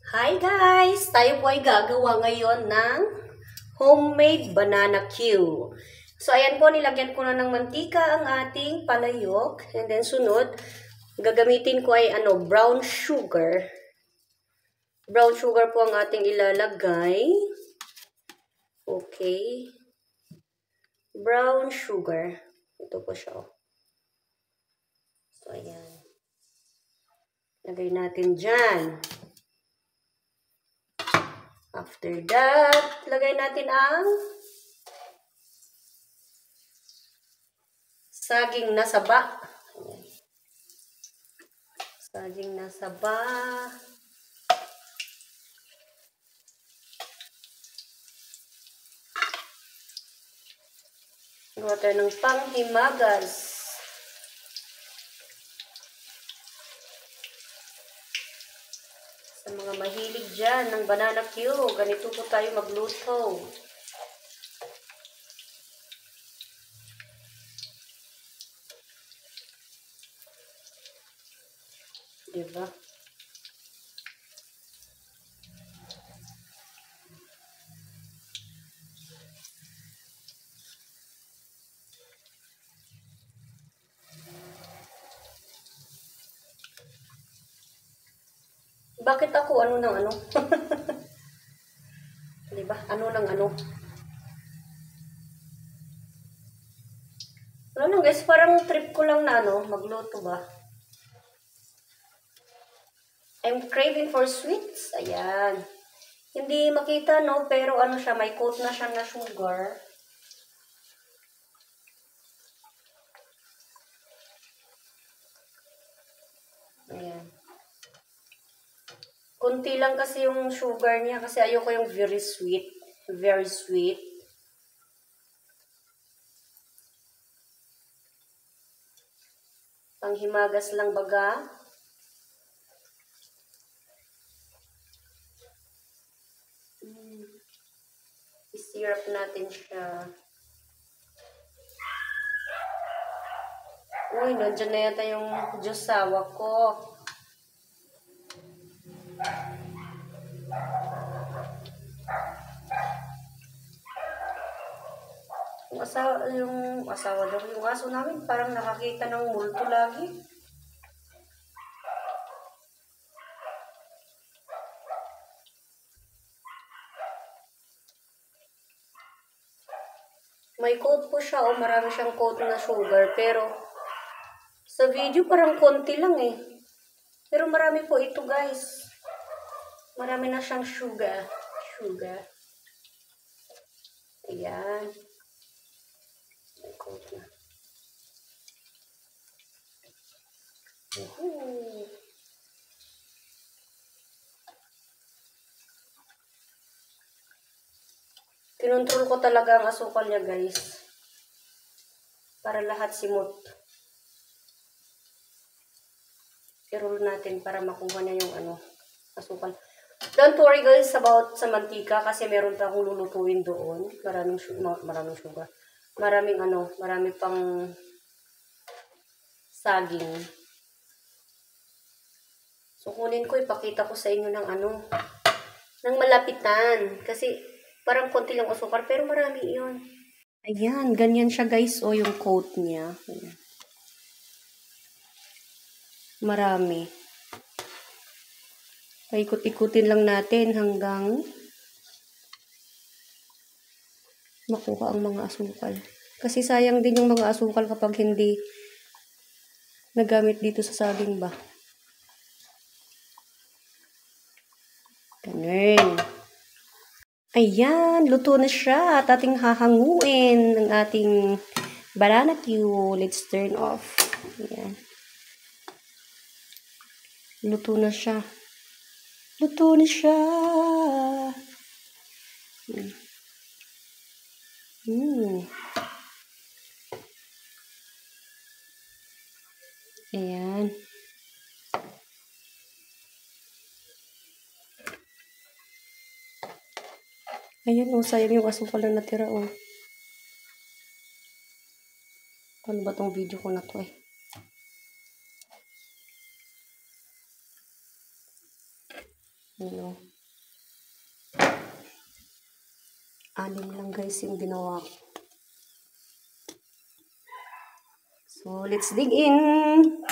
Hi guys! Tayo po ay gagawa ngayon ng homemade banana Q. So ayan po, nilagyan ko na ng mantika ang ating palayok. And then sunod, gagamitin ko ay brown sugar. Brown sugar po ang ating ilalagay. Okay. Brown sugar. Ito po siya. So ayan. Lagay natin dyan. After that, lagay natin ang saging na saba. Saging na saba. Gawa tayo ng panghimagas. Sa mga mahilig dyan ng banana Q, ganito po tayo magluto. Diba? Bakit ako ano ng ano? Diba? Ano ng ano? Ano lang guys, parang trip ko lang na magluto ba? I'm craving for sweets. Ayan. Hindi makita pero ano siya, may coat na siya na sugar. Ayan. Kunti lang kasi yung sugar niya kasi ayoko yung very sweet. Very sweet. Panghimagas lang baga. I-syrup natin siya. Uy, nandiyan na yata yung jusawa ko. Yung asawa daw, yung aso namin parang nakakita ng multo lagi. May coat po siya, marami siyang coat na sugar, pero sa video parang konti lang eh. Pero marami po ito guys. Marami na siyang sugar. Ayan. May coat na. Kinontrol ko talaga ang asukal niya guys. Para lahat simot. I-roll natin para makuha niya yung asukal. Don't worry guys about sa mantika kasi meron pa akong lulutuin doon. Maraming sugar. Marami pang saging. So kunin ko, ipakita ko sa inyo ng malapitan. Kasi parang konti lang asukal pero marami yun. Ayan, ganyan siya guys. O yung coat niya. Ayan. Marami. Paikot-ikutin lang natin hanggang makuha ang mga asukal. Kasi sayang din yung mga asukal kapag hindi nagamit dito sa saging ba. Ganun. Ayan, luto na siya at ating hahanguin ng ating banana Q. Let's turn off. Ayan. Luto na siya. Luto na siya. Ayan. Ayan sayang yung asukal na natira Ano ba tong video ko na to eh? Ano. 6 lang guys yung ginawa ko. So, let's dig in!